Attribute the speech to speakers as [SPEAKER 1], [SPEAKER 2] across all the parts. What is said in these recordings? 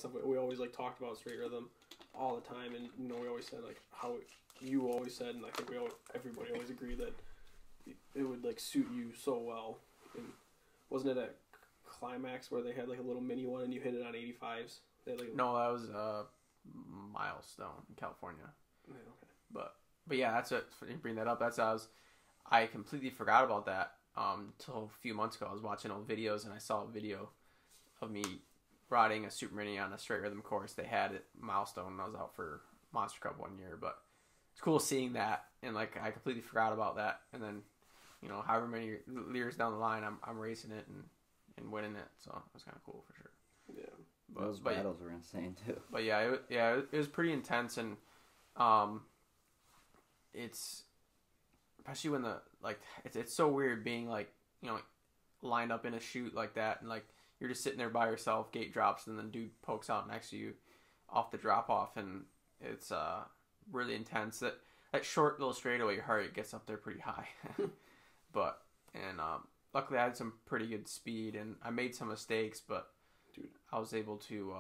[SPEAKER 1] and stuff, we always like talked about straight rhythm all the time, and you know, we always said like how you always said, and I think everybody always agreed that it would like suit you so well. And wasn't it at Climax where they had like a little mini one and you hit it on 85s? They had, like,
[SPEAKER 2] no, that was Milestone in California.
[SPEAKER 1] Yeah, okay.
[SPEAKER 2] But yeah, that's it. You bring that up. I completely forgot about that until a few months ago. I was watching old videos and I saw a video of me riding a super mini on a straight rhythm course. They had it Milestone, and I was out for Monster Cup one year. But it's cool seeing that, and like I completely forgot about that. And then, you know, however many years down the line, I'm racing it and winning it. So it was kind of cool for sure.
[SPEAKER 3] Yeah, those battles were insane too.
[SPEAKER 2] But yeah, it was pretty intense, and it's especially when it's so weird being like, you know, lined up in a chute like that, and like you're just sitting there by yourself, gate drops, and then dude pokes out next to you off the drop off, and it's really intense. That short little straightaway, your heart rate gets up there pretty high. But luckily I had some pretty good speed, and I made some mistakes, but dude, I was able to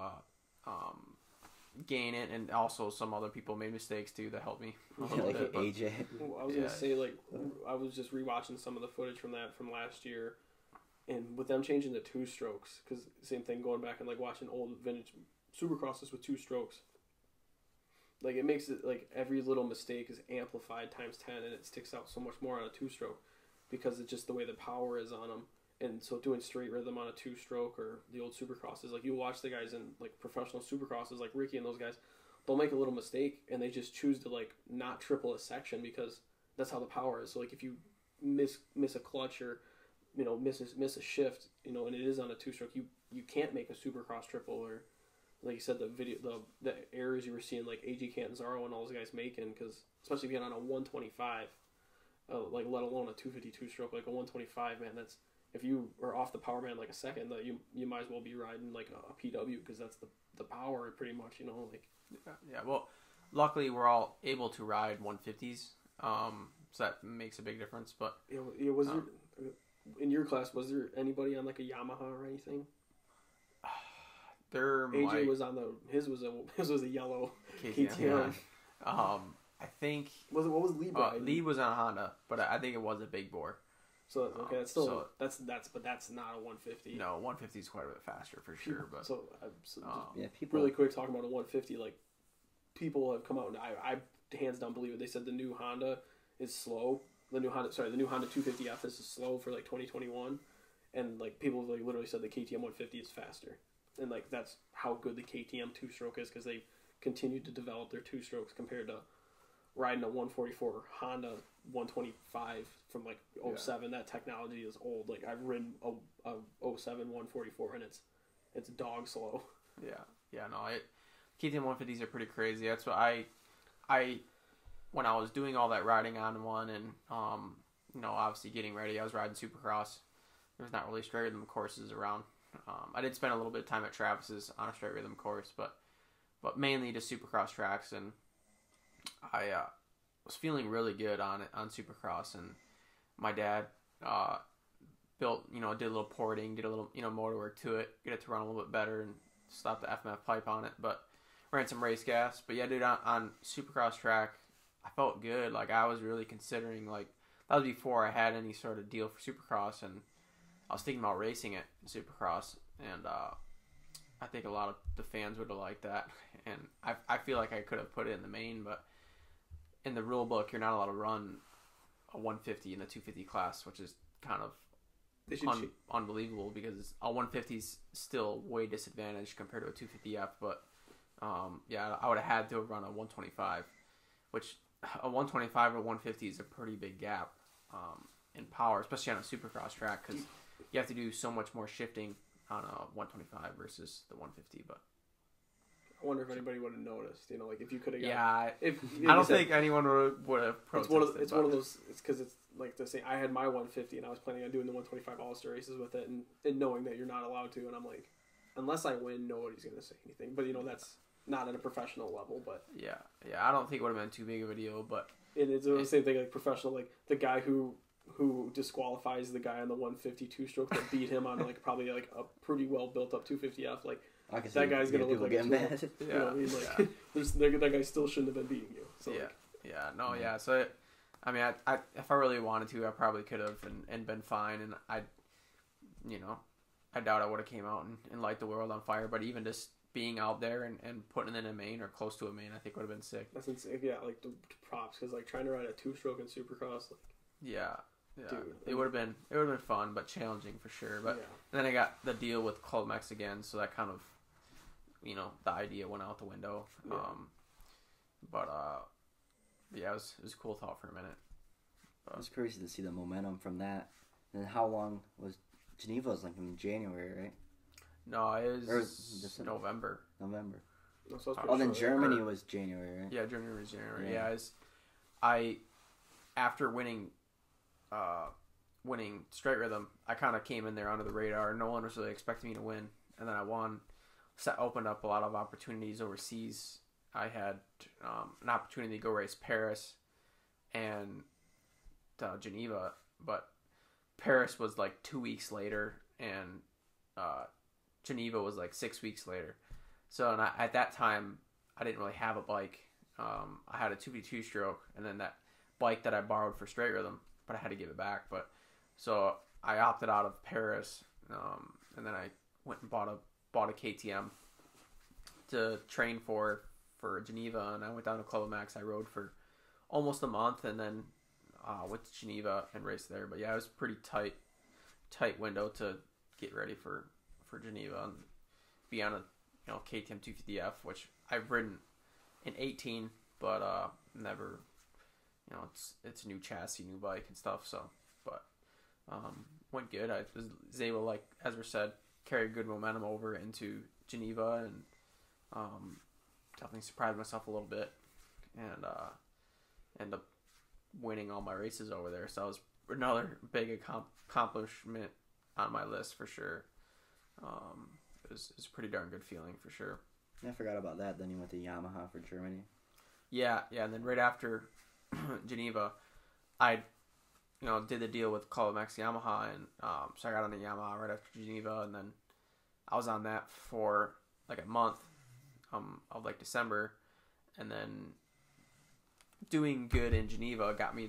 [SPEAKER 2] gain it, and also some other people made mistakes too that helped me a little bit.
[SPEAKER 3] AJ.
[SPEAKER 1] I was gonna say, like, I was just rewatching some of the footage from last year, and with them changing to 2 strokes, because same thing, going back and like watching old vintage Supercrosses with 2 strokes, like it makes it like every little mistake is amplified times 10, and it sticks out so much more on a 2-stroke because it's just the way the power is on them. And so doing straight rhythm on a 2-stroke or the old Supercrosses, like you watch the guys in like professional Supercrosses like Ricky and those guys, they'll make a little mistake and they just choose to like not triple a section because that's how the power is. So like if you miss a clutch or, you know, miss a shift, you know, and it is on a 2-stroke, you can't make a Supercross triple, or like you said, the errors you were seeing like AG Canzaro and all those guys making, because especially if you get on a 125, like let alone a 252 stroke, like a 125, man, that's, if you are off the power band like a second, that you might as well be riding like a PW, because that's the power pretty much, you know, like.
[SPEAKER 2] Yeah, well, luckily we're all able to ride 150s, so that makes a big difference. But
[SPEAKER 1] was there, in your class, was there anybody on like a Yamaha or anything? AJ was on his was a yellow KTM.
[SPEAKER 2] Yeah. I think
[SPEAKER 1] what was Lee riding?
[SPEAKER 2] Lee was on a Honda, but I think it was a big bore.
[SPEAKER 1] So okay, that's still that's but that's not a 150.
[SPEAKER 2] No, 150 is quite a bit faster for sure. But
[SPEAKER 1] people really quick talking about a 150. Like people have come out and I hands down believe it. They said the new Honda is slow. The new Honda 250F is slow for like 2021, and like people like literally said the KTM 150 is faster, and like that's how good the KTM 2-stroke is, because they continued to develop their 2-strokes compared to riding a 144 Honda 125 from like 07. That technology is old. Like I've ridden a 07 144 and it's dog slow.
[SPEAKER 2] KTM 150s are pretty crazy. That's what I when I was doing all that riding on one, and you know, obviously getting ready, I was riding Supercross. There's not really straight rhythm courses around. I did spend a little bit of time at Travis's on a straight rhythm course, but mainly just Supercross tracks, and I was feeling really good on Supercross, and my dad built, you know, did a little porting, did a little, you know, motor work to it, get it to run a little bit better, and stopped the FMF pipe on it, but ran some race gas. But yeah, dude, on Supercross track, I felt good. Like I was really considering, like that was before I had any sort of deal for Supercross, and I was thinking about racing it in Supercross, and I think a lot of the fans would have liked that, and I feel like I could have put it in the main, but in the rule book, you're not allowed to run a 150 in the 250 class, which is kind of unbelievable, because a 150 is still way disadvantaged compared to a 250F. But yeah, I would have had to have run a 125, which a 125 or 150 is a pretty big gap in power, especially on a Supercross track, because you have to do so much more shifting on a 125 versus the 150. But
[SPEAKER 1] I wonder if anybody would have noticed, you know, like if you could have got...
[SPEAKER 2] Yeah,
[SPEAKER 1] if,
[SPEAKER 2] I don't think anyone would have protested.
[SPEAKER 1] It's one of those, it's because it's like the same, I had my 150 and I was planning on doing the 125 All-Star races with it, and knowing that you're not allowed to, and I'm like, unless I win, nobody's going to say anything. But, you know, that's not at a professional level, but... Yeah,
[SPEAKER 2] I don't think it would have been too big of a deal, but...
[SPEAKER 1] And it's the same thing, like professional, like the guy who disqualifies the guy on the 152 stroke that beat him on like probably like a pretty well built up 250F, like that guy's gonna look like a tool.
[SPEAKER 3] mad.
[SPEAKER 1] You know what I mean? Like, that guy still shouldn't have been beating you. So
[SPEAKER 2] So I mean, I if I really wanted to, I probably could have and been fine, and I doubt I would have came out and light the world on fire. But even just being out there and putting it in a main or close to a main, I think would have been sick.
[SPEAKER 1] That's insane. Yeah, like the props, because like trying to ride a 2-stroke in Supercross, like
[SPEAKER 2] dude, it would have been fun, but challenging for sure. But then I got the deal with Club Mex again, so that kind of, the idea went out the window.
[SPEAKER 1] Yeah.
[SPEAKER 2] It was a cool thought for a minute.
[SPEAKER 3] It was crazy to see the momentum from that. And how long was Geneva? Was like in January, right?
[SPEAKER 2] No, it was November.
[SPEAKER 3] Then Germany was January, right?
[SPEAKER 2] Yeah, Germany was January. Yeah, after winning Straight Rhythm, I kind of came in there under the radar. No one was really expecting me to win, and then I won. So that opened up a lot of opportunities overseas. I had an opportunity to go race Paris and Geneva, but Paris was like 2 weeks later, and Geneva was like 6 weeks later. So at that time, I didn't really have a bike. I had a 2v2 stroke, and then that bike that I borrowed for Straight Rhythm, but I had to give it back. But so I opted out of Paris, and then I went and bought a KTM to train for Geneva, and I went down to Club Max. I rode for almost a month, and then went to Geneva and raced there. But yeah, it was a pretty tight window to get ready for Geneva and be on a KTM 250F, which I've ridden in 18, but never. It's a new chassis, new bike and stuff. So, but went good. I was able, like Ezra said, carry good momentum over into Geneva, and definitely surprised myself a little bit, and end up winning all my races over there. So that was another big accomplishment on my list for sure. It was a pretty darn good feeling for sure.
[SPEAKER 3] I forgot about that. Then you went to Yamaha for Germany.
[SPEAKER 2] Yeah, and then right after Geneva, I did the deal with Club Max Yamaha, and so I got on the Yamaha right after Geneva, and then I was on that for like a month of like December, and then doing good in Geneva got me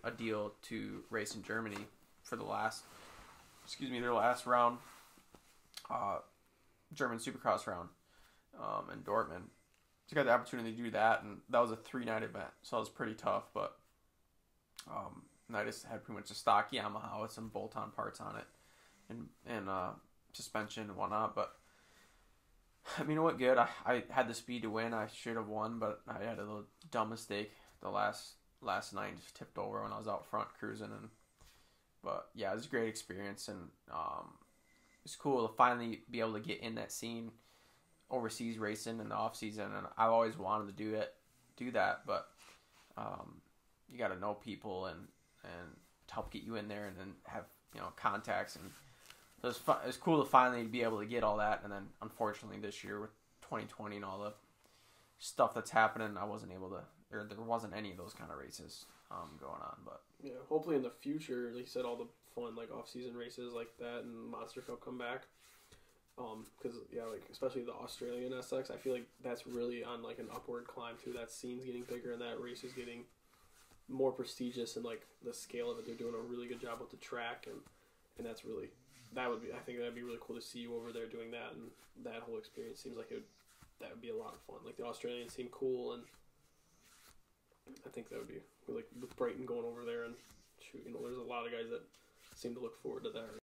[SPEAKER 2] a deal to race in Germany for their last round, German Supercross round in Dortmund. So I got the opportunity to do that, and that was a 3-night event, so it was pretty tough, but and I just had pretty much a stock Yamaha with some bolt-on parts on it and suspension and whatnot. But I mean, it went good. I had the speed to win. I should have won, but I had a little dumb mistake. The last night just tipped over when I was out front cruising, but yeah, it was a great experience, and it's cool to finally be able to get in that scene overseas racing in the off season. And I've always wanted to do that, but you got to know people and to help get you in there, and then have contacts, and so it's cool to finally be able to get all that. And then unfortunately this year with 2020 and all the stuff that's happening, I wasn't able to, or there wasn't any of those kind of races going on. But
[SPEAKER 1] yeah, hopefully in the future, like you said, all the fun like off-season races like that and Monster Cup come back. Because like especially the Australian SX, I feel like that's really on like an upward climb too. That scene's getting bigger, and that race is getting more prestigious, and like the scale of it, they're doing a really good job with the track, and that's really, I think that'd be really cool to see you over there doing that, and that whole experience seems like that would be a lot of fun. Like the Australians seem cool, and I think that would be like with Brighton going over there and shoot. There's a lot of guys that seem to look forward to that.